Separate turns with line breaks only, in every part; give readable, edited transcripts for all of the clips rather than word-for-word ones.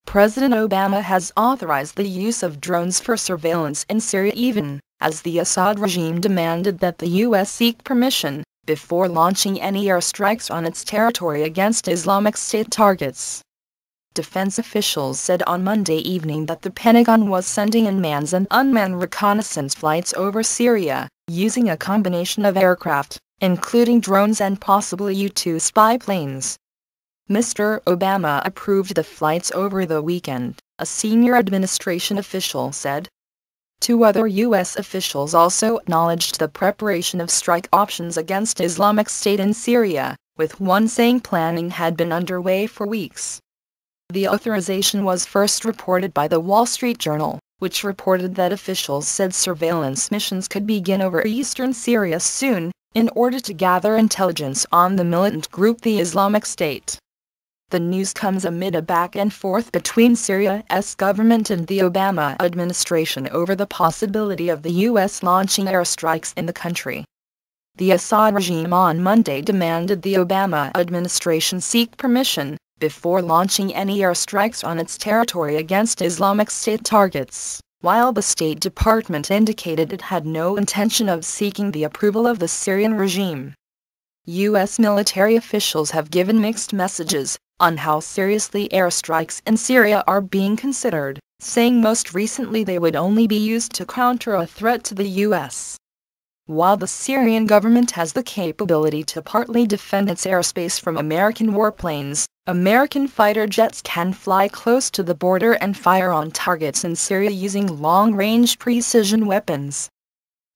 President Obama has authorized the use of drones for surveillance in Syria even as the Assad regime demanded that the U.S. seek permission before launching any airstrikes on its territory against Islamic State targets. Defense officials said on Monday evening that the Pentagon was sending unmanned and unmanned reconnaissance flights over Syria, using a combination of aircraft, including drones and possibly U-2 spy planes. Mr. Obama approved the flights over the weekend, a senior administration official said. Two other U.S. officials also acknowledged the preparation of strike options against Islamic State in Syria, with one saying planning had been underway for weeks. The authorization was first reported by the Wall Street Journal, which reported that officials said surveillance missions could begin over eastern Syria soon, in order to gather intelligence on the militant group the Islamic State. The news comes amid a back-and-forth between Syria's government and the Obama administration over the possibility of the U.S. launching airstrikes in the country. The Assad regime on Monday demanded the Obama administration seek permission before launching any airstrikes on its territory against Islamic State targets, while the State Department indicated it had no intention of seeking the approval of the Syrian regime. U.S. military officials have given mixed messages on how seriously airstrikes in Syria are being considered, saying most recently they would only be used to counter a threat to the U.S. While the Syrian government has the capability to partly defend its airspace from American warplanes, American fighter jets can fly close to the border and fire on targets in Syria using long-range precision weapons.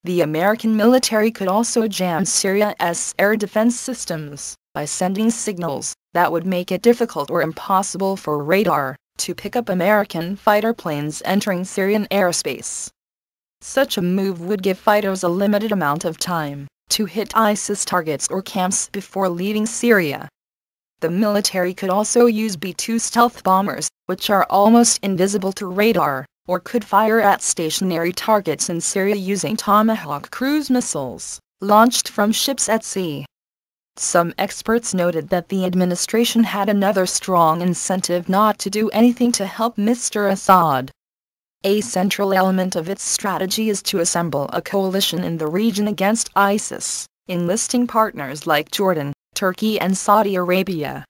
The American military could also jam Syria's air defense systems by sending signals that would make it difficult or impossible for radar to pick up American fighter planes entering Syrian airspace. Such a move would give fighters a limited amount of time to hit ISIS targets or camps before leaving Syria. The military could also use B-2 stealth bombers, which are almost invisible to radar, or could fire at stationary targets in Syria using Tomahawk cruise missiles, launched from ships at sea. Some experts noted that the administration had another strong incentive not to do anything to help Mr. Assad. A central element of its strategy is to assemble a coalition in the region against ISIS, enlisting partners like Jordan, Turkey and Saudi Arabia.